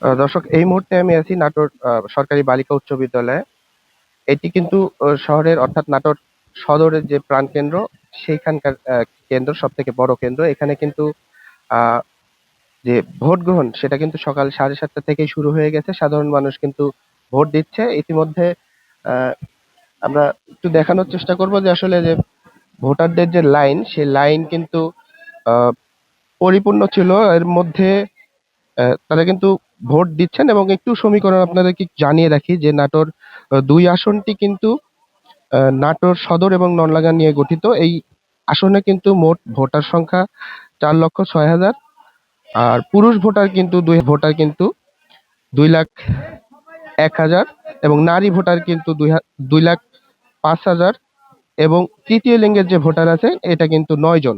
দর্শক, এই মুহূর্তে আমি আছি নাটোর সরকারি বালিকা উচ্চ বিদ্যালয়ে। এটি কিন্তু শহরের অর্থাৎ নাটোর সদরের যে প্রাণকেন্দ্র, সেইখানকার কেন্দ্র, সব থেকে বড় কেন্দ্র। এখানে কিন্তু আহ, যে ভোট গ্রহণ সেটা কিন্তু সকাল 7:30 থেকেই শুরু হয়ে গেছে। সাধারণ মানুষ কিন্তু ভোট দিচ্ছে ইতিমধ্যে। আহ, আমরা একটু দেখানোর চেষ্টা করব যে আসলে যে ভোটারদের যে লাইন, সেই লাইন কিন্তু আহ, পরিপূর্ণ ছিল। এর মধ্যে তারা কিন্তু ভোট দিচ্ছেন। এবং একটু সমীকরণ আপনাদেরকে জানিয়ে রাখি যে নাটোর দুই আসনটি কিন্তু নাটোর সদর এবং নলডাঙ্গা নিয়ে গঠিত। এই আসনে কিন্তু মোট ভোটার সংখ্যা 4,06,000। আর পুরুষ ভোটার কিন্তু 2,01,000। এবং নারী ভোটার কিন্তু 2,05,000। এবং তৃতীয় লিঙ্গের যে ভোটার আছে এটা কিন্তু 9 জন।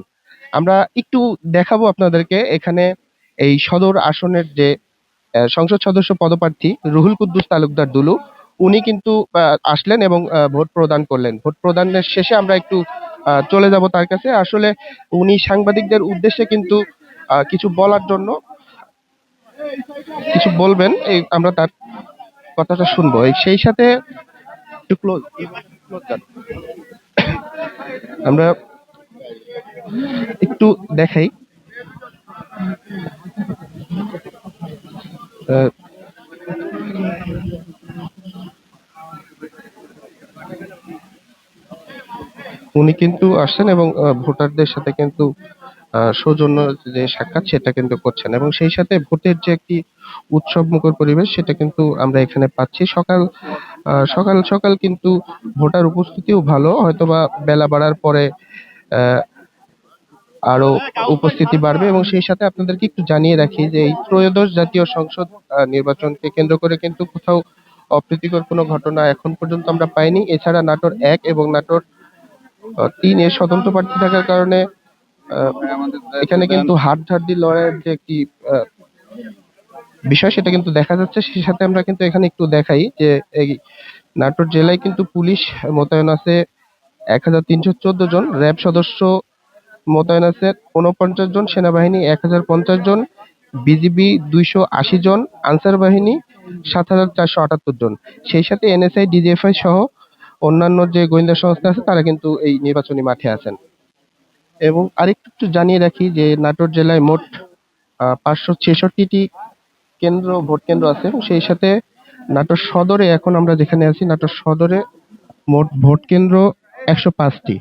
আমরা একটু দেখাবো আপনাদেরকে এখানে এই সদর আসনের যে সংসদ সদস্য পদপ্রার্থী রুহুল কুদ্দুস তালুকদার দুলু, উনি কিন্তু আসলেন এবং ভোট প্রদান করলেন। ভোট প্রদানের শেষে আমরা একটু চলে যাব তার কাছে। আসলে উনি সাংবাদিকদের উদ্দেশ্যে কিন্তু কিছু বলার জন্য কিছু বলবেন, এই আমরা তার কথাটা শুনবো। সেই সাথে একটু ক্লোজ আমরা একটু দেখাই। আহ, উনি কিন্তু আসছেন এবং ভোটারদের সাথে কিন্তু সৌজন্য যে সাক্ষাৎ সেটা কিন্তু করছেন। এবং সেই সাথে ভোটের যে একটি উৎসব মুখর পরিবেশ সেটা কিন্তু আমরা এখানে পাচ্ছি। সকাল সকাল কিন্তু ভোটার উপস্থিতিও ভালো। হয়তোবা বেলা বাড়ার পরে আহ, আরো উপস্থিতি বাড়বে। এবং সেই সাথে আপনাদেরকে একটু জানিয়ে রাখি যে এই ত্রয়োদশ জাতীয় সংসদ নির্বাচনকে কেন্দ্র করে কিন্তু কোথাও অপ্রীতিকর কোনো ঘটনা এখন পর্যন্ত আমরা পাইনি। এছাড়া নাটোর 1 এবং নাটোর 3 এর স্বতন্ত্র প্রার্থী থাকার কারণে আহ, এখানে কিন্তু হাড্ডাহাড্ডি লড়াইয়ের যে একটি আহ, বিষয় সেটা কিন্তু দেখা যাচ্ছে। সেই সাথে আমরা কিন্তু এখানে একটু দেখাই যে এই নাটোর জেলায় কিন্তু পুলিশ মোতায়েন আছে 1,314 জন, র্যাব সদস্য মোতায়েন আছে 49 জন, সেনাবাহিনী 1,050 জন, বিজিবি 280 জন, আনসার বাহিনী 7,478 জন। সেই সাথে এনএসআই, ডিজিএফআই সহ অন্যান্য যে গোয়েন্দা সংস্থা আছে তারা কিন্তু এই নির্বাচনী মাঠে আছেন। এবং আরেকটু একটু জানিয়ে রাখি যে নাটোর জেলায় মোট 566টি ভোট কেন্দ্র আছে। এবং সেই সাথে নাটোর সদরে, এখন আমরা যেখানে আছি নাটোর সদরে, মোট ভোট কেন্দ্র 105টি।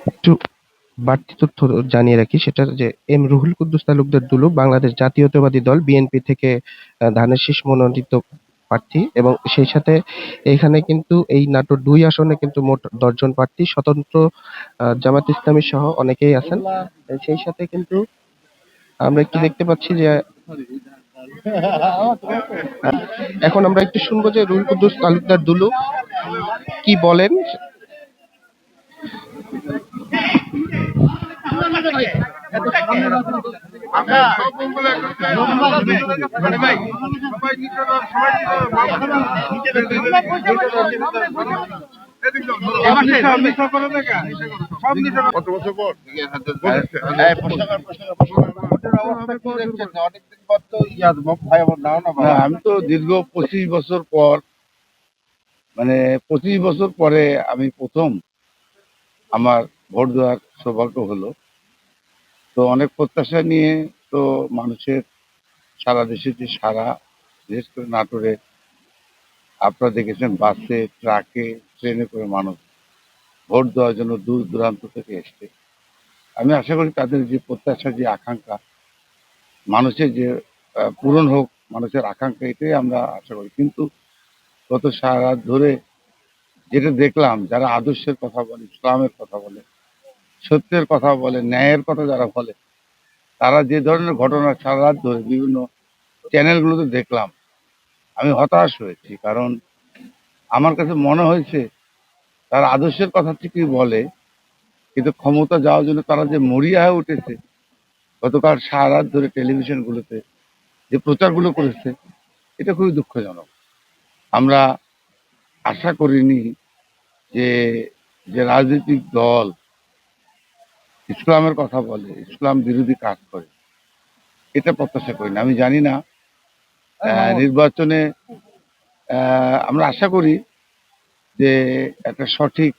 একটু বাড়তি তথ্য জানিয়ে রাখি, সেটা যে রুহুল কুদ্দুস তালুকদার দুলু বাংলাদেশ জাতীয়তাবাদী দল বিএনপি থেকে ধানের শীষ মনোনীত প্রার্থী। এবং সেই সাথে এখানে কিন্তু এই নাটোর 2 আসনে কিন্তু মোট 10 জন প্রার্থী, স্বতন্ত্র জামাত ইসলামী সহ অনেকেই আছেন। সেই সাথে কিন্তু আমরা একটু দেখতে পাচ্ছি যে এখন আমরা একটু শুনবো যে রুহুল কুদ্দুস তালুকদার দুলু কি বলেন। কত বছর পর আমি তো দীর্ঘ 25 বছর পর, মানে 25 বছর পরে আমি প্রথম আমার ভোট দেওয়ার সৌভাগ্য হলো। তো অনেক প্রত্যাশা নিয়ে, তো মানুষের সারা দেশে যে সারা, বিশেষ করে নাটোরে আপনারা দেখেছেন বাসে, ট্রাকে, ট্রেনে করে মানুষ ভোট দেওয়ার জন্য দূর দূরান্ত থেকে এসছে। আমি আশা করি তাদের যে প্রত্যাশা, যে আকাঙ্ক্ষা, মানুষের যে পূরণ হোক, মানুষের আকাঙ্ক্ষা, এটাই আমরা আশা করি। কিন্তু গত সারা রাত ধরে যেটা দেখলাম, যারা আদর্শের কথা বলে, ইসলামের কথা বলে, সত্যের কথা বলে, ন্যায়ের কথা যারা বলে, তারা যে ধরনের ঘটনা সারা রাত ধরে বিভিন্ন চ্যানেলগুলোতে দেখলাম, আমি হতাশ হয়েছি, কারণ আমার কাছে মনে হয়েছে তারা আদর্শের কথা ঠিকই বলে, কিন্তু ক্ষমতা যাওয়ার জন্য তারা যে মরিয়া হয়ে উঠেছে, গতকাল সারা রাত ধরে টেলিভিশনগুলোতে যে প্রচারগুলো করেছে, এটা খুবই দুঃখজনক। আমরা আশা করিনি যে যে রাজনৈতিক দল ইসলামের কথা বলে, ইসলাম বিরোধী কাজ করে, এটা প্রত্যাশা করি না। আমি জানি না নির্বাচনে আমরা আশা করি যে একটা সঠিক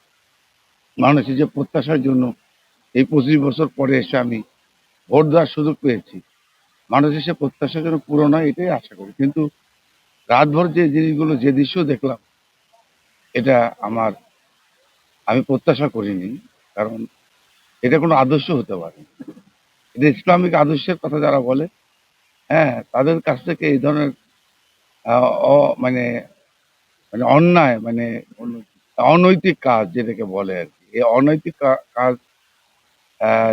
মানুষের যে প্রত্যাশার জন্য এই 25 বছর পরে এসে আমি ভোট দেওয়ার সুযোগ পেয়েছি, মানুষের সে প্রত্যাশা যেন পূরণ হয়, এটাই আশা করি। কিন্তু রাতভর যে জিনিসগুলো, যে দৃশ্য দেখলাম, এটা আমি প্রত্যাশা করিনি। কারণ এটা কোনো আদর্শ হতে পারে না। এটা ইসলামিক আদর্শের কথা যারা বলে, হ্যাঁ, তাদের কাছ থেকে এই ধরনের মানে মানে অন্যায়, মানে অনৈতিক কাজ যেটাকে বলে আর কি, এই অনৈতিক কাজ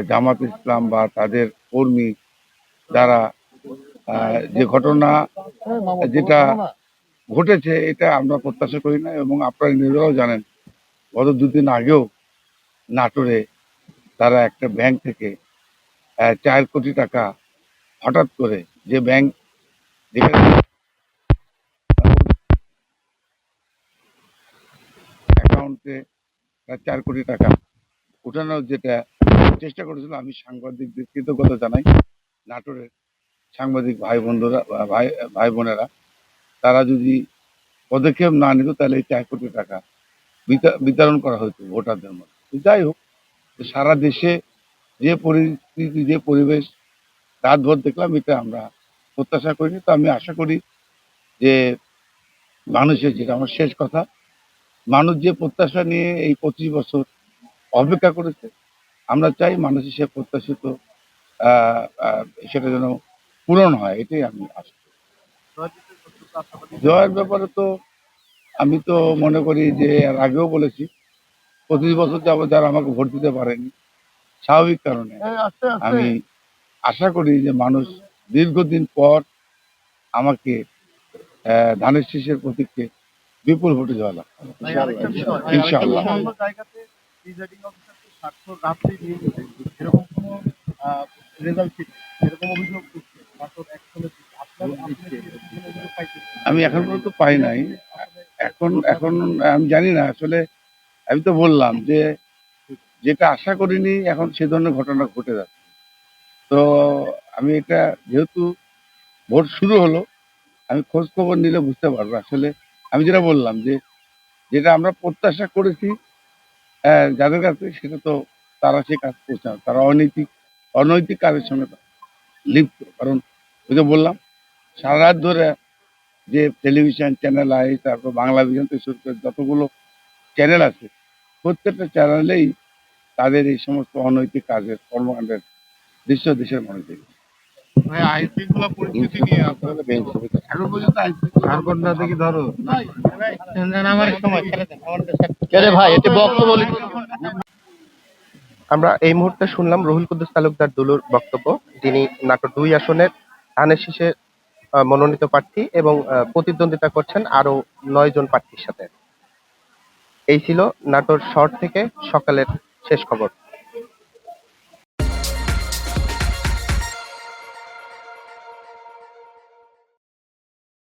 জামাত ইসলাম বা তাদের কর্মী যারা যে ঘটনা যেটা ঘটেছে, এটা আমরা প্রত্যাশা করি না। এবং আপনারা নিজেরাও জানেন, গত দুদিন আগেও নাটোরে তারা একটা ব্যাংক থেকে 4 কোটি টাকা হঠাৎ করে, যে ব্যাংক যেখানে অ্যাকাউন্টে 4 কোটি টাকা উঠানোর যেটা চেষ্টা করেছিল, আমি সাংবাদিকদের কৃতজ্ঞতা জানাই। নাটোরের সাংবাদিক ভাই বন্ধুরা, ভাই ভাই বোনেরা, তারা যদি পদক্ষেপ না নিত, তাহলে এই 4 কোটি টাকা বিতরণ করা হতো ভোটারদের মধ্যে। তো যাই হোক, সারা দেশে যে পরিস্থিতি, যে পরিবেশ রাতভর দেখলাম, এটা আমরা প্রত্যাশা করিনি। তো আমি আশা করি যে মানুষের, যেটা আমার শেষ কথা, মানুষ যে প্রত্যাশা নিয়ে এই 25 বছর অপেক্ষা করেছে, আমরা চাই মানুষের সে প্রত্যাশিত আহ, আহ, সেটা যেন পূরণ হয়, এটাই আমি আশা করি। জয়ের ব্যাপারে তো আমি তো মনে করি যে এর আগেও বলেছি, 25 বছর যাবত যারা আমাকে ভোট দিতে পারেনি, স্বাভাবিক কারণে আমি আশা করি যে মানুষ দীর্ঘদিন পর আমাকে ধানের শীষের প্রতীককে বিপুল ভোটে জয়লাভ করে। ইনশাআল্লাহ। আমি এখন পর্যন্ত পাই নাই। এখন এখন আমি জানি না আসলে। আমি তো বললাম যে যেটা আশা করিনি, এখন সে ধরনের ঘটনা ঘটে যাচ্ছে। তো আমি এটা, যেহেতু ভোট শুরু হলো, আমি খোঁজ খবর নিলে বুঝতে পারবো আসলে। আমি যেটা বললাম যে যেটা আমরা প্রত্যাশা করেছি যাদের কাছে, সেটা তো তারা সে কাজ করছে না। তারা অনৈতিক কাজের সঙ্গে লিপ্ত। কারণ ওই যে বললাম, সারা রাত ধরে যে টেলিভিশন চ্যানেল আই, তারপর বাংলা ভিশন থেকে শুরু করে যতগুলো চ্যানেল আছে, প্রত্যেকটা চ্যানেলেই তাদের এই সমস্ত অনৈতিক কাজের, কর্মকাণ্ডের দৃশ্য দেশের মানুষ দেখছে। এখন পর্যন্ত আমরা এই মুহূর্তে শুনলাম রুহুল কুদ্দুস তালুকদার দুলুর বক্তব্য। যিনি নাটোর 2 আসনের ধানের শীষে মনোনীত প্রার্থী এবং প্রতিদ্বন্দ্বিতা করছেন আরো 9 জন প্রার্থীর সাথে। এই ছিল নাটোর শহর থেকে সকালের শেষ খবর।